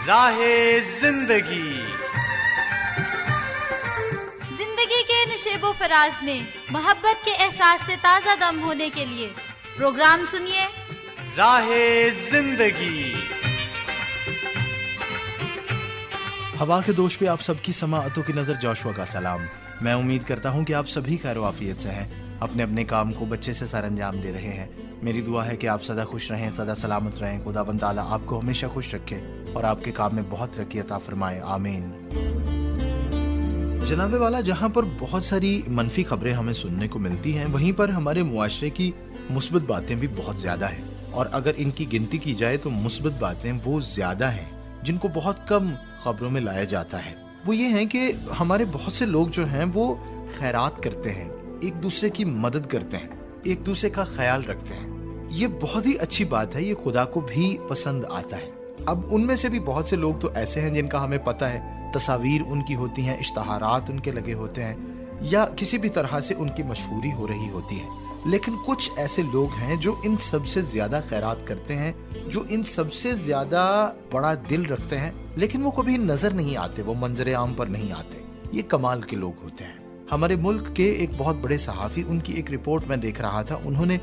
راہ زندگی کے نشیب و فراز میں محبت کے احساس سے تازہ دم ہونے کے لیے پروگرام سنیے راہ زندگی۔ ہوا کے دوش پہ آپ سب کی سماعتوں کی نظر جوشوا کا سلام۔ میں امید کرتا ہوں کہ آپ سبھی خیر و عافیت سے ہیں، اپنے اپنے کام کو بچے سے سر انجام دے رہے ہیں۔ میری دعا ہے کہ آپ سدا خوش رہیں، سدا سلامت رہیں، خداوند تعالیٰ آپ کو ہمیشہ خوش رکھے اور آپ کے کام میں بہت ترقی عطا فرمائے، آمین۔ جناب والا، جہاں پر بہت ساری منفی خبریں ہمیں سننے کو ملتی ہیں، وہیں پر ہمارے معاشرے کی مثبت باتیں بھی بہت زیادہ ہیں، اور اگر ان کی گنتی کی جائے تو مثبت باتیں وہ زیادہ ہیں جن کو بہت کم خبروں میں لایا جاتا ہے۔ وہ یہ ہیں کہ ہمارے بہت سے لوگ جو ہیں وہ خیرات کرتے ہیں، ایک دوسرے کی مدد کرتے ہیں، ایک دوسرے کا خیال رکھتے ہیں۔ یہ بہت ہی اچھی بات ہے، یہ خدا کو بھی پسند آتا ہے۔ اب ان میں سے بھی بہت سے لوگ تو ایسے ہیں جن کا ہمیں پتہ ہے، تصاویر ان کی ہوتی ہیں، اشتہارات ان کے لگے ہوتے ہیں، یا کسی بھی طرح سے ان کی مشہوری ہو رہی ہوتی ہے۔ لیکن کچھ ایسے لوگ ہیں جو ان سب سے زیادہ خیرات کرتے ہیں، جو ان سب سے زیادہ بڑا دل رکھتے ہیں، لیکن وہ کبھی نظر نہیں آتے، وہ منظر عام پر نہیں آتے۔ یہ کمال کے لوگ ہوتے ہیں۔ ہمارے ملک کے ایک بہت بڑے صحافی، ان کی ایک رپورٹ میں دیکھ رہا تھا، انہوں نے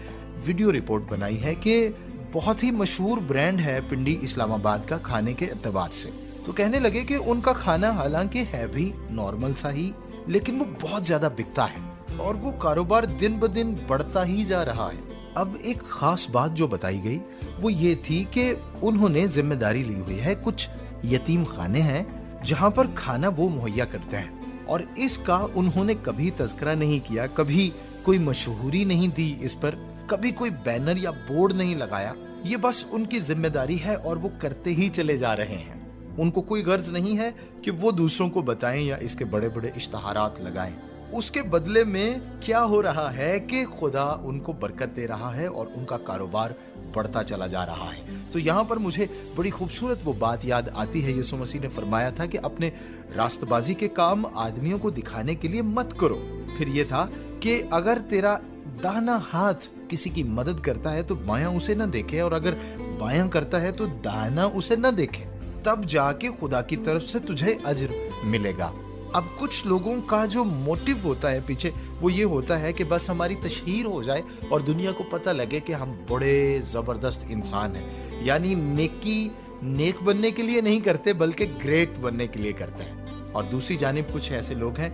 ویڈیو رپورٹ بنائی ہے کہ بہت ہی مشہور برانڈ ہے پنڈی اسلام آباد کا کھانے کے اعتبار سے، تو کہنے لگے کہ ان کا کھانا حالانکہ ہے بھی نارمل سا ہی، لیکن وہ بہت زیادہ بکتا ہے اور وہ کاروبار دن بدن بڑھتا ہی جا رہا ہے۔ اب ایک خاص بات جو بتائی گئی وہ یہ تھی کہ انہوں نے ذمہ داری لی ہوئی ہے، کچھ یتیم خانے ہیں جہاں پر کھانا وہ مہیا کرتے ہیں، اور اس کا انہوں نے کبھی تذکرہ نہیں کیا، کبھی کوئی مشہوری نہیں دی اس پر، کبھی کوئی بینر یا بورڈ نہیں لگایا۔ یہ بس ان کی ذمہ داری ہے اور وہ کرتے ہی چلے جا رہے ہیں۔ ان کو کوئی غرض نہیں ہے کہ وہ دوسروں کو بتائیں یا اس کے بڑے بڑے اشتہارات لگائیں۔ اس کے بدلے میں کیا ہو رہا ہے کہ خدا ان کو برکت دے رہا ہے اور ان کا کاروبار بڑھتا چلا جا رہا ہے۔ تو یہاں پر مجھے بڑی خوبصورت وہ بات یاد آتی ہے، یسوع مسیح نے فرمایا تھا کہ اپنے راست بازی کے کام آدمیوں کو دکھانے کے لیے مت کرو۔ پھر یہ تھا کہ اگر تیرا داہنا ہاتھ کسی کی مدد کرتا ہے تو بایاں اسے نہ دیکھے، اور اگر بایاں کرتا ہے تو داہنا اسے نہ دیکھے، تب جا کے خدا کی طرف سے تجھے اجر ملے گا۔ اب کچھ لوگوں کا جو موٹیو ہوتا ہے پیچھے، وہ یہ ہوتا ہے کہ بس ہماری تشہیر ہو جائے اور دنیا کو پتہ لگے کہ ہم بڑے زبردست انسان ہیں، یعنی نیکی نیک بننے کے لیے نہیں کرتے بلکہ گریٹ بننے کے لیے کرتے ہیں۔ اور دوسری جانب کچھ ایسے لوگ ہیں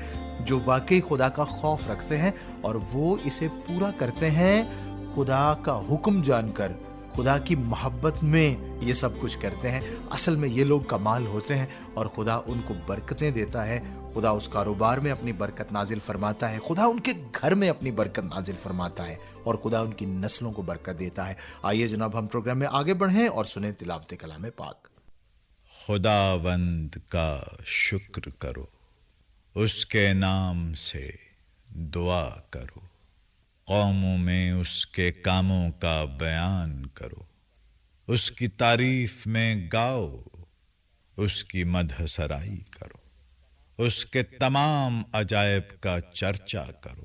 جو واقعی خدا کا خوف رکھتے ہیں اور وہ اسے پورا کرتے ہیں خدا کا حکم جان کر، خدا کی محبت میں یہ سب کچھ کرتے ہیں۔ اصل میں یہ لوگ کمال ہوتے ہیں اور خدا ان کو برکتیں دیتا ہے، خدا اس کاروبار میں اپنی برکت نازل فرماتا ہے، خدا ان کے گھر میں اپنی برکت نازل فرماتا ہے، اور خدا ان کی نسلوں کو برکت دیتا ہے۔ آئیے جناب ہم پروگرام میں آگے بڑھیں اور سنیں تلاوت کلام پاک۔ خداوند کا شکر کرو، اس کے نام سے دعا کرو، قوموں میں اس کے کاموں کا بیان کرو، اس کی تعریف میں گاؤ، اس کی مدح سرائی کرو، اس کے تمام عجائب کا چرچا کرو،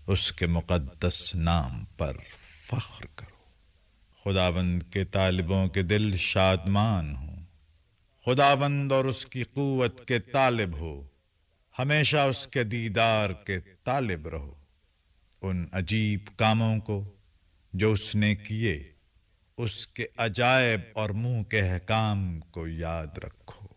اس کے مقدس نام پر فخر کرو۔ خداوند کے طالبوں کے دل شادمان ہوں، خداوند اور اس کی قوت کے طالب ہو، ہمیشہ اس کے دیدار کے طالب رہو۔ ان عجیب کاموں کو جو اس نے کیے، اس کے عجائب اور منہ کے احکام کو یاد رکھو۔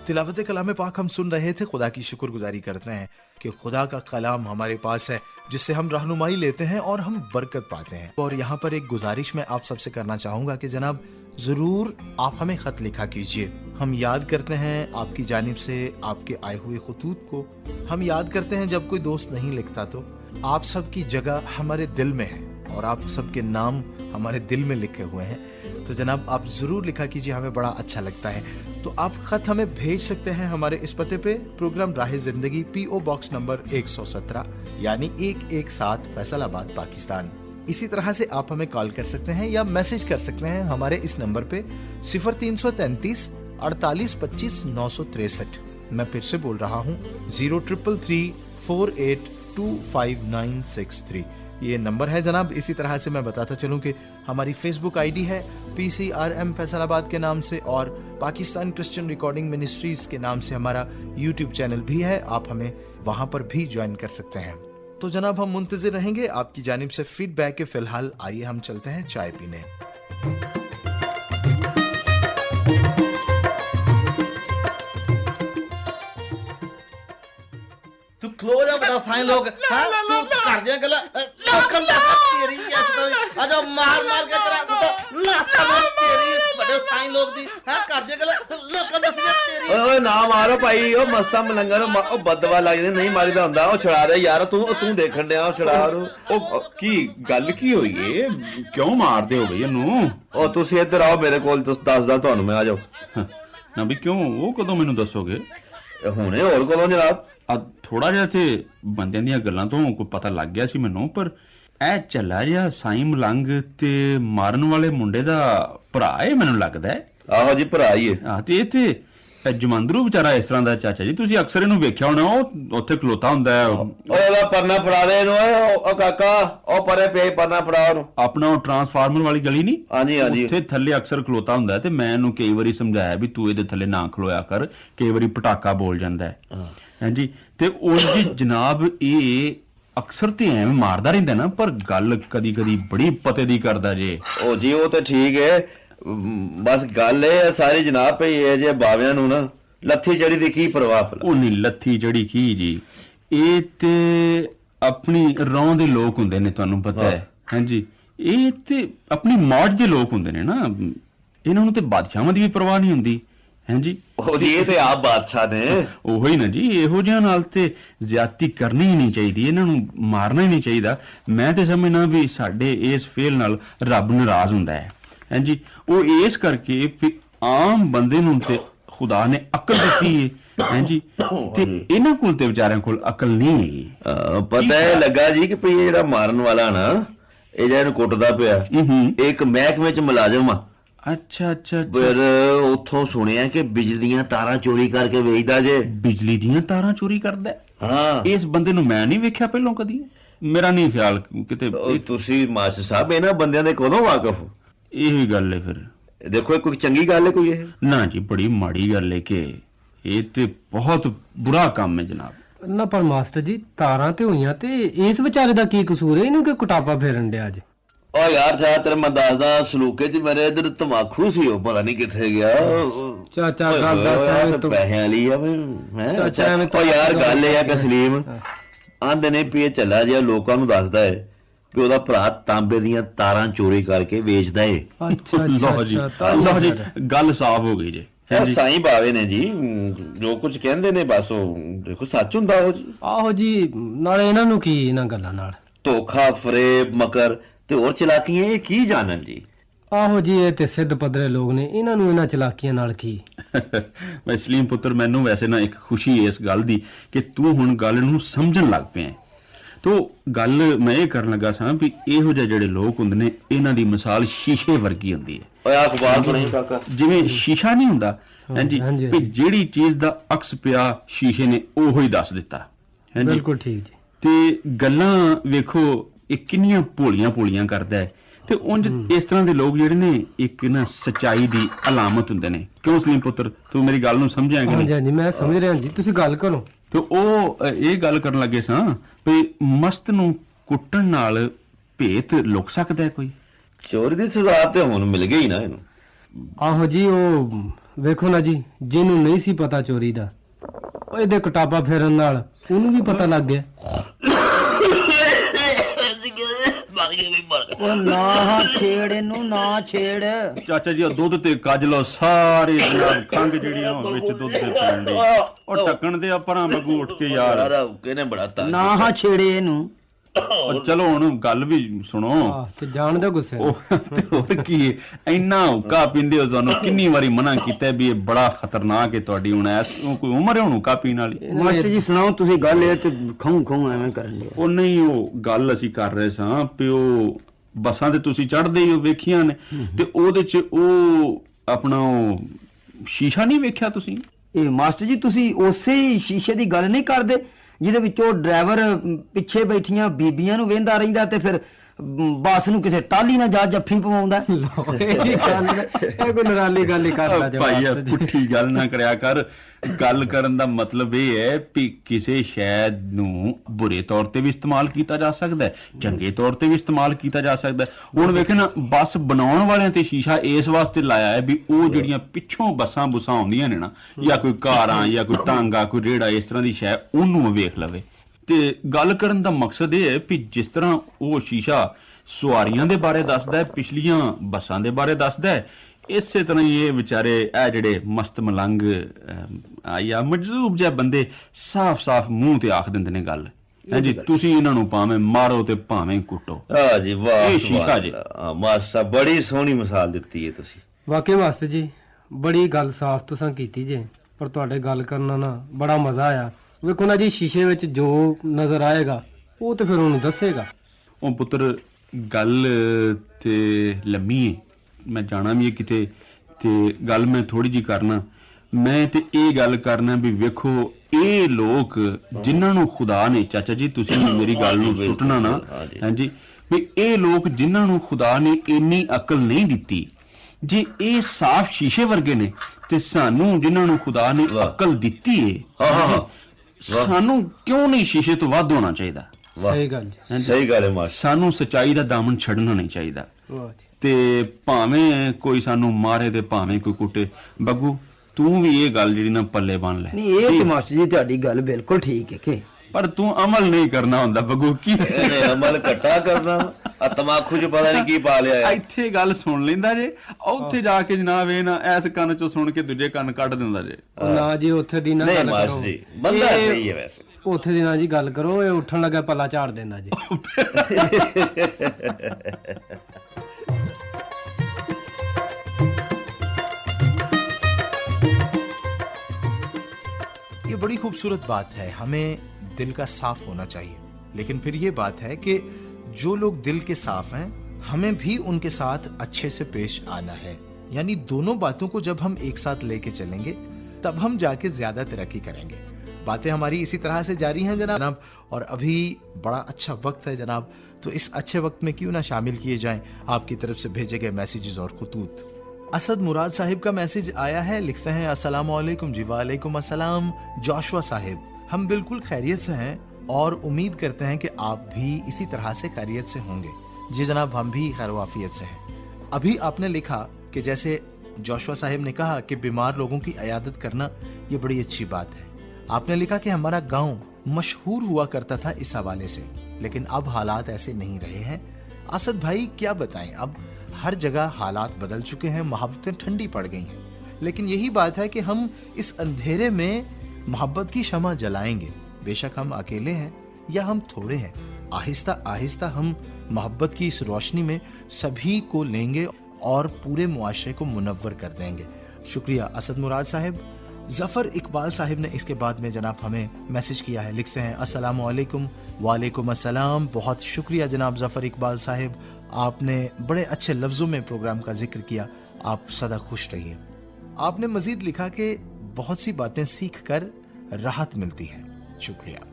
تلاوت کلام پاک ہم سن رہے تھے۔ خدا کی شکر گزاری کرتے ہیں کہ خدا کا کلام ہمارے پاس ہے جس سے ہم رہنمائی لیتے ہیں اور ہم برکت پاتے ہیں۔ اور یہاں پر ایک گزارش میں آپ سب سے کرنا چاہوں گا کہ جناب ضرور آپ ہمیں خط لکھا کیجئے۔ ہم یاد کرتے ہیں آپ کی جانب سے آپ کے آئے ہوئے خطوط کو، ہم یاد کرتے ہیں جب کوئی دوست نہیں لکھتا، تو آپ سب کی جگہ ہمارے دل میں ہے اور آپ سب کے نام ہمارے دل میں لکھے ہوئے ہیں۔ تو جناب آپ ضرور لکھا کیجئے، ہمیں بڑا اچھا لگتا ہے۔ تو آپ خط ہمیں بھیج سکتے ہیں ہمارے اس پتے پہ، پروگرام راہ زندگی، پی او باکس نمبر 117 یعنی 117 فیصل آباد، پاکستان۔ اسی طرح سے آپ ہمیں کال کر سکتے ہیں یا میسج کر سکتے ہیں ہمارے اس نمبر پہ 0333 48 25 963۔ میں پھر سے بول رہا ہوں 0333 48 25963۔ ये नंबर है जनाब। इसी तरह से मैं बताता चलूं कि हमारी फेसबुक आईडी है PCRM फैसलाबाद के नाम से, और पाकिस्तान क्रिश्चियन रिकॉर्डिंग मिनिस्ट्रीज के नाम से हमारा यूट्यूब चैनल भी है, आप हमें वहां पर भी ज्वाइन कर सकते हैं। तो जनाब हम मुंतजिर रहेंगे आपकी जानिब से फीडबैक के। फिलहाल आइए हम चलते हैं चाय पीने। तू खलो जा बड़ा साईं लोग, तू कर दिया गला लोकम दा तेरी अजा मार मार के तेरा तू नाता तेरी बड़े साईं लोग दी कर दिया गला लोकम दा तेरी। ओए ना मारो भाई, ओ मस्ता मलंगर ओ बदवा लगदे नहीं मारीदा हुंदा। ओ छड़ा दे यार, तू देखण दिया छड़ा। ओ की गल की होई ए, क्यों मारदे हो भई इनू? ओ तुसी इधर आओ मेरे कोल, तुस दसदा तुहानू मैं। आ जाओ ना भी। क्यों वो कदों मैनू दसोगे? हुणे होर कदों जनाब? थोड़ा जिहा ते बंदियां दियां गल्लां तो कोई पता लग गया सी मैनू, पर ए चला जिहा साईं मलंग ते मारन वाले मुंडे दा भरा है मैनू लगदा है। आहो जी भरा ही है। ते इत्थे जमंदरू बेचारा इस तरह दा चाचा जी, तुसीं अक्सर इहनू वेख्या होना, ओ उत्थे खलोता हुंदा है। ओए परना फड़ा दे इहनू, ओ काका ओ परे पे परना फड़ा ओनू। अपना ट्रांसफार्मर वाली गली नहीं? हां जी हां जी। उत्थे थल्ले अक्सर खलोता हुंदा है ते मैं इहनू कई वारी समझाया भी तू इहदे थल्ले ना खलोया कर, कई वारी पटाका बोल जांदा है। हां जी। ते उस दी जनाब ए अक्सर ते एवें मारदा रहिंदा ना, पर गल कदी कदी बड़ी पते दी करदा जे। ओ जी ओ ते ठीक है, बस गल है सारी जनाब पे ये जे बावियां नू ना लत्थी चढ़ी दी की परवाह। ओ नहीं लत्थी चढ़ी की जी, ए ते अपनी रौं दे लोक हुंदे ने, तुहानू पता है। हां जी। ए ते अपनी मौज दे लोक हुंदे ने ना, इन्हां नू ते बादशाहां दी भी परवाह नहीं हुंदी। हैं जी। ये ते आप बादशाह ने। ओही ना जी, इहो जिहां नाल ते ज्यादती करनी ही नहीं चाहिदी, इन्हां नू मारना ही नहीं चाहिदा। मैं ते समझना भी साडे इस फेल नाल रब नाराज हुंदा है। हैं जी। ओ इस करके भी आम बंदे नू ते खुदा ने अकल दित्ती है। हैं जी। ते इन्हां कोल ते बेचारियां कोल अकल नहीं है। पता है लगा जी कि भई जेड़ा मारन वाला ना, ए जेड़ा कुटदा पिया, एक महकमे च मुलाजम आ। अच्छा अच्छा। फिर उथों सुनिया कि बिजली दियां तारां चोरी करके वेचदा जे। बिजली दियां तारां चोरी करदा? हां। इस बंदे नू मैं नहीं वेख्या पहलों कदी, मेरा नहीं ख्याल किते। तुसी मास्टर साहब इन्हां बंदियां दे कोलों वाकफ? यही गल है। फिर देखो कोई चंगी गल है कोई है ना जी, बड़ी माड़ी गल है कि ये ते बहुत बुरा काम है जनाब। ना पर मास्टर जी तारां ते होईयां ते इस बेचारे दा की कसूर है? इनू कि कुटापा फेरन दिया अज? ओ यार चाचा तेरे मैं दसदा सलूके च मेरे इधर तमाकू सी, ओ पता नहीं किथे गया। चाचा गल दस तो पैसे वाली है मैं। चाचा ओ यार गल है कि सलीम आंदे ने भी चला जिहा लोकां नू दसदा है कि ओदा भरा तांबे दियां तारां चोरी करके वेचदा है। अच्छा लो जी गल साफ हो गई जी। साईं बावे ने जी जो कुछ कहंदे ने बस ओ देखो सच हुंदा हो जी। आहो जी, नाले इन्हां नू की इन्हां गल्लां नाल धोखा फरेब मकर ते और चलाकियां ये की जानन जी। आहो जी ये ते सिद्ध पदरे लोग ने, इन्हां नू इन्हां चलाकियां नाल की। मैं सलीम पुत्र मैनू वैसे ना एक खुशी इस गल दी कि तू हुण गल नू समझण लग पिया। तो गल मैं ये करन लगा सां भी इहो ਜਿਹੇ ਜਿਹੜੇ लोग हुंदे ने इन्हां दी मिसाल शीशे वर्गी हुंदी है। ओए अखबार पढ़ी काका, जिवें शीशा नहीं हुंदा हां जी, कि ਜਿਹੜੀ चीज दा अक्स पिया शीशे ने ओहो ही दस दित्ता। हां जी बिल्कुल ठीक जी। ते गल्लां वेखो ਇਹ ਕਿੰਨੀਆਂ ਭੋਲੀਆਂ ਭੋਲੀਆਂ ਕਰਦਾ ਹੈ ਤੇ ਉਂਝ ਇਸ ਤਰ੍ਹਾਂ ਦੇ ਲੋਕ ਜਿਹੜੇ ਨੇ ਇੱਕ ਨਾ ਸੱਚਾਈ ਦੀ ਅਲਾਮਤ ਹੁੰਦੇ ਨੇ। ਕਿਉਂ ਸਲੀਮ ਪੁੱਤਰ ਤੂੰ ਮੇਰੀ ਗੱਲ ਨੂੰ ਸਮਝਿਆ ਕਿ ਨਹੀਂ? ਹਾਂਜੀ ਮੈਂ ਸਮਝ ਰਿਹਾ ਜੀ, ਤੁਸੀਂ ਗੱਲ ਕਰੋ। ਤੇ ਉਹ ਇਹ ਗੱਲ ਕਰਨ ਲੱਗੇ ਸਾਂ ਵੀ ਮਸਤ ਨੂੰ ਕੁੱਟਣ ਨਾਲ ਭੇਤ ਲੁਕ ਸਕਦਾ ਹੈ ਕੋਈ? ਚੋਰੀ ਦੀ ਸਜ਼ਾ ਤੇ ਹੁਣ ਮਿਲ ਗਈ ਨਾ ਇਹਨੂੰ। ਆਹੋ ਜੀ ਉਹ ਵੇਖੋ ਨਾ ਜੀ, ਜਿਹਨੂੰ ਨਹੀਂ ਸੀ ਪਤਾ ਚੋਰੀ ਦਾ, ਉਹ ਇਹਦੇ ਕਟਾਪਾ ਫੇਰਨ ਨਾਲ ਉਹਨੂੰ ਵੀ ਪਤਾ ਲੱਗ ਗਿਆ। ਨਾ ਛੇੜ ਇਹਨੂੰ, ਨਾ ਛੇੜ। ਚਾਚਾ ਜੀ ਦੁੱਧ ਤੇ ਕੱਜ ਲਓ ਸਾਰੇ ਖੰਗ ਜਿਹੜੀ ਵਿੱਚ ਦੁੱਧ ਦੇ ਪੈਣ ਦੀ। ਉਹ ਢੱਕਣ ਦੇ ਪਰਾਂ ਮਗੂ ਉੱਠ ਕੇ ਯਾਰ ਕਿਹਨੇ ਬੜਾ ਤਾ ਨਾ ਛੇੜੇ ਇਹਨੂੰ। ਚਲੋ ਹੁਣ ਗੱਲ ਵੀ ਸੁਣੋ ਤੇ ਜਾਣ ਦਾ ਗੁੱਸੇ। ਹੋਰ ਕੀ ਇੰਨਾ ਹੁੱਕਾ ਪੀਂਦੇ ਹੋ, ਤੁਹਾਨੂੰ ਕਿੰਨੀ ਵਾਰੀ ਮਨਾ ਕੀਤਾ ਵੀ ਇਹ ਬੜਾ ਖਤਰਨਾਕ ਹੈ ਤੁਹਾਡੀ ਹੁਣ ਕੋਈ ਉਮਰ ਹੈ ਹੁਣ ਹੁੱਕਾ ਪੀਣ ਵਾਲੀ। ਮਾਸਟਰ ਜੀ ਸੁਣਾਓ ਤੁਸੀਂ ਗੱਲ ਇਹ ਤੇ ਖੂੰ ਖੂੰ ਐਵੇਂ ਕਰਨ ਲਈ। ਉਹ ਨਹੀਂ ਉਹ ਗੱਲ ਅਸੀਂ ਕਰ ਰਹੇ ਸਾਂ ਵੀ ਉਹ ਬੱਸਾਂ ਤੇ ਤੁਸੀਂ ਚੜ੍ਹਦੇ ਹੀ ਵੇਖੀਆਂ ਨੇ ਤੇ ਉਹਦੇ ਚ ਉਹ ਆਪਣਾ ਸ਼ੀਸ਼ਾ ਨਹੀਂ ਵੇਖਿਆ ਤੁਸੀਂ? ਇਹ ਮਾਸਟਰ ਜੀ ਤੁਸੀਂ ਉਸੇ ਸ਼ੀਸ਼ੇ ਦੀ ਗੱਲ ਨਹੀਂ ਕਰਦੇ ਜਿਹਦੇ ਵਿੱਚੋਂ ਡਰਾਈਵਰ ਪਿੱਛੇ ਬੈਠੀਆਂ ਬੀਬੀਆਂ ਨੂੰ ਵੇਂਦਾ ਰਹਿੰਦਾ ਤੇ ਫਿਰ ਬੱਸ ਨੂੰ ਕਿਸੇ ਟਾਲੀ ਨਾਲ ਜਾ ਜੱਫੀ ਪਵਾਉਂਦਾ। ਇਹ ਕੋਈ ਨਰਾਲੀ ਗੱਲ ਹੀ ਕਰਦਾ ਭਾਈ ਪੁੱਠੀ ਗੱਲ ਨਾ ਕਰਿਆ ਕਰ। ਗੱਲ ਕਰਨ ਦਾ ਮਤਲਬ ਇਹ ਹੈ ਵੀ ਕਿਸੇ ਸ਼ੈ ਨੂੰ ਬੁਰੇ ਤੌਰ ਤੇ ਵੀ ਇਸਤੇਮਾਲ ਕੀਤਾ ਜਾ ਸਕਦਾ ਹੈ, ਚੰਗੇ ਤੌਰ ਤੇ ਵੀ ਇਸਤੇਮਾਲ ਕੀਤਾ ਜਾ ਸਕਦਾ ਹੈ। ਹੁਣ ਵੇਖੇ ਨਾ, ਬੱਸ ਬਣਾਉਣ ਵਾਲਿਆਂ ਤੇ ਸ਼ੀਸ਼ਾ ਇਸ ਵਾਸਤੇ ਲਾਇਆ ਹੈ ਵੀ ਉਹ ਜਿਹੜੀਆਂ ਪਿੱਛੋਂ ਬੱਸਾਂ ਬੁੱਸਾਂ ਆਉਂਦੀਆਂ ਨੇ ਨਾ, ਜਾਂ ਕੋਈ ਕਾਰਾਂ ਜਾਂ ਕੋਈ ਟਾਂਗਾ ਕੋਈ ਰੇੜਾ ਇਸ ਤਰ੍ਹਾਂ ਦੀ ਸ਼ੈ, ਉਹਨੂੰ ਵੇਖ ਲਵੇ। ਤੇ ਗੱਲ ਕਰਨ ਦਾ ਮਕਸਦ ਇਹ ਹੈ ਵੀ ਜਿਸ ਤਰ੍ਹਾਂ ਉਹ ਸ਼ੀਸ਼ਾ ਸਵਾਰੀਆਂ ਦੇ ਬਾਰੇ ਦੱਸਦਾ ਹੈ, ਪਿਛਲੀਆਂ ਬੱਸਾਂ ਦੇ ਬਾਰੇ ਦੱਸਦਾ ਹੈ, ਇਸੇ ਤਰ੍ਹਾਂ ਹੀ ਇਹ ਵਿਚਾਰੇ ਇਹ ਜਿਹੜੇ ਮਸਤ ਮਲੰਗ ਜਾਂ ਮਜਜ਼ੂਬ ਜਿਹੇ ਬੰਦੇ ਸਾਫ਼-ਸਾਫ਼ ਮੂੰਹ ਤੇ ਆਖ ਦਿੰਦੇ ਨੇ ਗੱਲ, ਜੀ ਤੁਸੀਂ ਇਹਨਾਂ ਨੂੰ ਭਾਵੇਂ ਮਾਰੋ ਤੇ ਭਾਵੇਂ ਕੁੱਟੋ। ਹਾਂ ਜੀ, ਵਾਹ, ਇਹ ਸ਼ੀਸ਼ਾ ਜੀ। ਮਾਸਟਰ ਸਾਹਿਬ ਬੜੀ ਸੋਹਣੀ ਮਿਸਾਲ ਦਿੱਤੀ ਹੈ ਤੁਸੀਂ। ਵਾਕਈ ਮਾਸਟਰ ਜੀ ਬੜੀ ਗੱਲ ਸਾਫ਼ ਤੁਸੀਂ ਕੀਤੀ ਜੇ, ਪਰ ਤੁਹਾਡੇ ਗੱਲ ਕਰਨਾ ਨਾ ਬੜਾ ਮਜ਼ਾ ਆਇਆ। ਵੇਖੋ ਨਾ ਜੀ, ਸ਼ੀਸ਼ੇ ਵਿੱਚ ਜੋ ਨਜ਼ਰ ਆਏਗਾ ਉਹ ਤੇ ਫਿਰ ਉਹਨੂੰ ਦੱਸੇਗਾ। ਉਹ ਪੁੱਤਰ ਗੱਲ ਤੇ ਲੰਮੀ ਹੈ, ਮੈਂ ਜਾਣਾ ਵੀ ਹੈ ਕਿਤੇ, ਤੇ ਗੱਲ ਮੈਂ ਥੋੜੀ ਜਿਹੀ ਕਰਨਾ। ਮੈਂ ਤੇ ਇਹ ਗੱਲ ਕਰਨਾ ਵੀ ਵੇਖੋ, ਇਹ ਲੋਕ ਜਿਨ੍ਹਾਂ ਨੂੰ ਖੁਦਾ ਨੇ, ਚਾਚਾ ਜੀ ਤੁਸੀਂ ਮੇਰੀ ਗੱਲ ਨੂੰ ਸੁੱਟਣਾ ਨਾ, ਹਾਂਜੀ, ਵੀ ਇਹ ਲੋਕ ਜਿਨ੍ਹਾਂ ਨੂੰ ਖੁਦਾ ਨੇ ਇੰਨੀ ਅਕਲ ਨਹੀਂ ਦਿੱਤੀ, ਜੇ ਇਹ ਸਾਫ਼ ਸ਼ੀਸ਼ੇ ਵਰਗੇ ਨੇ, ਤੇ ਸਾਨੂੰ ਜਿਨ੍ਹਾਂ ਨੂੰ ਖੁਦਾ ਨੇ ਅਕਲ ਦਿੱਤੀ ਹੈ, ਸਾਨੂੰ ਕਿਉਂ ਨਹੀਂ ਸ਼ੀਸ਼ੇ ਤੋਂ ਵੱਧ ਹੋਣਾ ਚਾਹੀਦਾ? ਸਹੀ ਗੱਲ, ਸਹੀ ਗੱਲ ਹੈ ਮਾਸਟਰ। ਸਾਨੂੰ ਸੱਚਾਈ ਦਾ ਦਾਮਨ ਛੱਡਣਾ ਨਹੀਂ ਚਾਹੀਦਾ। ਤੇ ਭਾਵੇਂ ਕੋਈ ਸਾਨੂੰ ਮਾਰੇ ਤੇ ਭਾਵੇਂ ਕੋਈ ਕੁੱਟੇ, ਬੱਗੂ ਤੂੰ ਵੀ ਇਹ ਗੱਲ ਜਿਹੜੀ ਨਾ ਪੱਲੇ ਬੰਨ ਲੈ। ਨਹੀਂ, ਇਹ ਤੇ ਮਾਸਟਰ ਜੀ ਤੁਹਾਡੀ ਗੱਲ ਬਿਲਕੁਲ ਠੀਕ ਹੈ ਕਿ, ਪਰ ਤੂੰ ਅਮਲ ਨਹੀਂ ਕਰਨਾ ਹੁੰਦਾ ਬੱਗੂ। ਕੀ ਅਮਲ ਘੱਟਾ ਕਰਨਾ, ਆ ਤਮਾਕੂ ਚ ਪਤਾ ਨਹੀਂ ਕੀ ਪਾ ਲਿਆ। ਇੱਥੇ ਗੱਲ ਸੁਣ ਲੈਂਦਾ ਜੇ, ਉੱਥੇ ਜਾ ਕੇ ਜਨਾਬ ਇਹ ਨਾ ਐਸ ਕੰਨ ਚੋਂ ਸੁਣ ਕੇ ਦੂਜੇ ਕੰਨ ਕੱਢ ਦਿੰਦਾ ਜੇ। ਨਾ ਜੀ, ਉੱਥੇ ਦੀ ਨਾ ਗੱਲ ਕਰੋ, ਬੰਦਾ ਸਹੀ ਹੈ ਵੈਸੇ। ਉੱਥੇ ਦੀ ਨਾ ਜੀ ਗੱਲ ਕਰੋ, ਇਹ ਉੱਠਣ ਲੱਗਾ ਪੱਲਾ ਝਾੜ ਦਿੰਦਾ ਜੀ। ये बड़ी खूबसूरत बात है, हमें दिल का साफ होना चाहिए। लेकिन फिर ये बात है कि जो लोग दिल के साफ हैं, हमें भी उनके साथ अच्छे से पेश आना है। यानी दोनों बातों को जब हम एक साथ लेके चलेंगे तब हम जाके ज्यादा तरक्की करेंगे। बातें हमारी इसी तरह से जारी हैं जनाब, और अभी बड़ा अच्छा वक्त है जनाब, तो इस अच्छे वक्त में क्यों ना शामिल किए जाएं आपकी तरफ से भेजे गए मैसेजेस और खुतूत। असद मुराद साहिब का मैसेज आया है, लिखते हैं अस्सलाम वालेकुम जी। वालेकुम अस्सलाम जोशुआ साहिब, हम बिल्कुल खैरियत से हैं और उम्मीद करते हैं कि आप भी इसी तरह से खैरियत से होंगे। जी जनाब, हम भी खैर वाफियत से हैं। अभी आपने लिखा कि जैसे जोशुआ साहिब ने कहा कि बीमार लोगों की इयादत करना ये बड़ी अच्छी बात है। आपने लिखा कि हमारा गांव मशहूर हुआ करता था इस हवाले से, लेकिन अब हालात ऐसे नहीं रहे हैं। असद भाई क्या बताएं, अब हर जगह हालात बदल चुके हैं, मोहब्बतें ठंडी पड़ गई हैं। लेकिन यही बात है कि हम इस अंधेरे में मोहब्बत की शमा जलाएंगे। बेशक हम अकेले हैं या हम थोड़े हैं, आहिस्ता आहिस्ता हम मोहब्बत की इस रोशनी में सभी को लेंगे और पूरे मुआशरे को मुनव्वर कर देंगे। शुक्रिया असद मुराद साहिब। जफर इकबाल साहिब ने इसके बाद में जनाब हमें मैसेज किया है, लिखते हैं अस्सलाम वालेकुम। वालेकुम अस्सलाम, बहुत शुक्रिया जनाब जफर इकबाल साहिब, आपने बड़े अच्छे लफ्जों में प्रोग्राम का जिक्र किया, आप सदा खुश रहिए। आपने मजीद लिखा कि बहुत सी बातें सीख कर राहत मिलती है, शुक्रिया।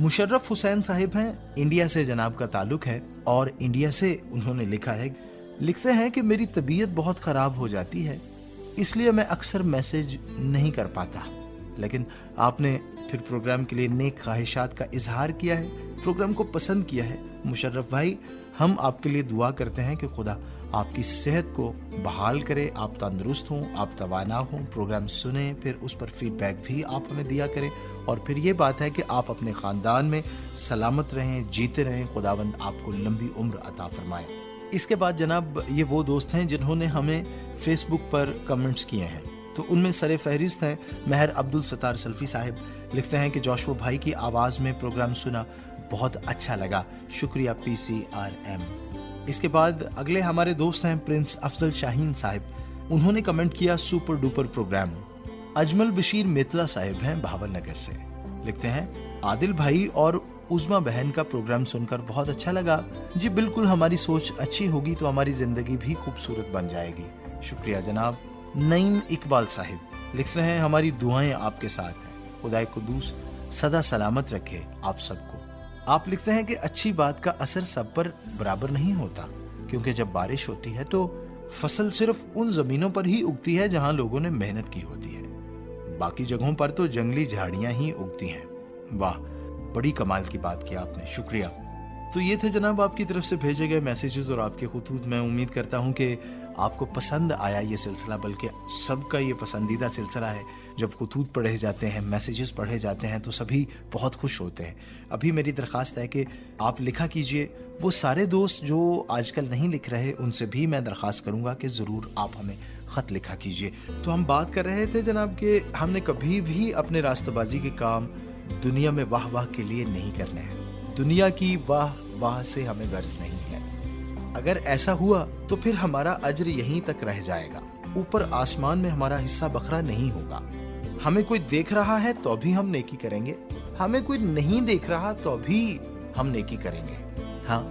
मुशर्रफ हुसैन साहिब हैं, इंडिया से जनाब का ताल्लुक है, और इंडिया से उन्होंने लिखा है, लिखते हैं कि मेरी तबीयत बहुत खराब हो जाती है, इसलिए मैं अक्सर मैसेज नहीं कर पाता, लेकिन आपने फिर प्रोग्राम के लिए नेक ख्वाहिशात का इजहार किया है, प्रोग्राम को पसंद किया है। मुशर्रफ भाई, हम आपके लिए दुआ करते हैं कि खुदा आपकी सेहत को बहाल करे, आप तंदुरुस्त हों, आप तवाना हों, प्रोग्राम सुने, फिर उस पर फीडबैक भी आप हमें दिया करें, और फिर ये बात है कि आप अपने खानदान में सलामत रहें, जीते रहें, खुदावंद आपको लंबी उम्र अता फरमाए। इसके बाद जनाब ये वो दोस्त हैं जिन्होंने हमें फेसबुक पर कमेंट्स किए हैं, तो उनमें सरे फहरिस्त हैं महर अब्दुल सत्तार सल्फी साहिब, लिखते हैं कि जोशुआ भाई की आवाज में प्रोग्राम सुना, बहुत अच्छा लगा, शुक्रिया PCRM। इसके बाद अगले हमारे दोस्त हैं प्रिंस अफजल शाहीन साहिब, उन्होंने कमेंट किया super duper programme. Ajmal Bashir Metla साहिब हैं भावल नगर से, लिखते हैं आदिल भाई और उज़मा बहन का प्रोग्राम सुनकर बहुत अच्छा लगा। जी बिल्कुल, हमारी सोच अच्छी होगी तो हमारी जिंदगी भी खूबसूरत बन जाएगी, शुक्रिया जनाब। नईम इकबाल साहिब लिखते हैं हमारी दुआएं आपके साथ हैं, खुदाए कुदूस सदा सलामत रखे आप सबको। आप लिखते हैं कि अच्छी बात का असर सब पर बराबर नहीं होता, क्योंकि जब बारिश होती है तो फसल सिर्फ उन जमीनों पर ही उगती है जहां लोगों ने मेहनत की होती है, बाकी जगहों पर तो जंगली झाड़ियां ही उगती हैं। वाह, बड़ी कमाल की बात की आपने, शुक्रिया। तो ये थे जनाब आपकी तरफ से भेजे गए मैसेजेस और आपके खुतूत। मैं उम्मीद करता हूं कि आपको पसंद आया ये सिलसिला, बल्कि सबका ये पसंदीदा सिलसिला है। जब खुतूत पढ़े जाते हैं, मैसेजेस पढ़े जाते हैं तो सभी बहुत खुश होते हैं। अभी मेरी दरखास्त है कि आप लिखा कीजिए। वो सारे दोस्त जो आजकल नहीं लिख रहे, उनसे भी मैं दरखास्त करूंगा कि जरूर आप हमें खत लिखा कीजिए। तो हम बात कर रहे थे जनाब कि हमने कभी भी अपने रास्तबाजी के काम दुनिया में वाह वाह के लिए नहीं करने हैं। दुनिया की वाह वाह से हमें गर्ज नहीं है। अगर ऐसा हुआ तो फिर हमारा अज्र यहीं तक रह जाएगा, ऊपर आसमान में हमारा हिस्सा बखरा नहीं होगा। हमें कोई देख रहा है तो भी हम नेकी करेंगे, हमें कोई नहीं देख रहा तो भी हम नेकी करेंगे। हाँ,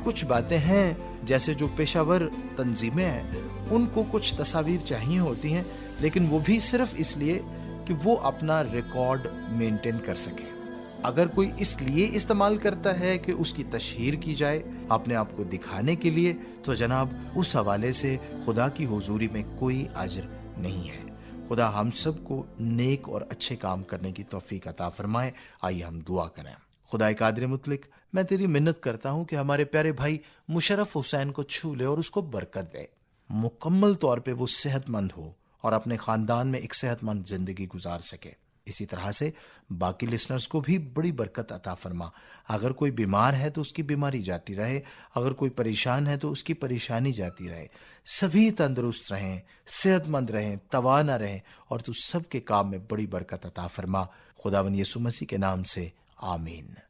कुछ बातें हैं जैसे जो पेशावर तंजीमें हैं, उनको कुछ तस्वीर चाहिए होती हैं, लेकिन वो भी सिर्फ इसलिए कि वो अपना रिकॉर्ड मेंटेन कर सके। अगर कोई इसलिए इस्तेमाल करता है कि उसकी तशहीर की जाए, अपने आप को दिखाने के लिए, तो जनाब उस हवाले से खुदा की हुजूरी में कोई अजर नहीं है। खुदा हम सब को नेक और अच्छे काम करने की तौफीक अता फरमाए। आइए हम दुआ करें। खुदा कादिर मुतलिक, मैं तेरी मिन्नत करता हूँ कि हमारे प्यारे भाई मुशर्रफ हुसैन को छू ले और उसको बरकत दे, मुकम्मल तौर पे वो सेहतमंद हो और अपने खानदान में एक सेहतमंद जिंदगी गुजार सके। इसी तरह से बाकी लिसनर्स को भी बड़ी बरकत अता फरमा। अगर कोई बीमार है तो उसकी बीमारी जाती रहे, अगर कोई परेशान है तो उसकी परेशानी जाती रहे। सभी तंदुरुस्त रहें, सेहतमंद रहें, तवाना रहें और तू सबके काम में बड़ी बरकत अता फरमा। खुदावंद यीशु मसीह के नाम से आमीन।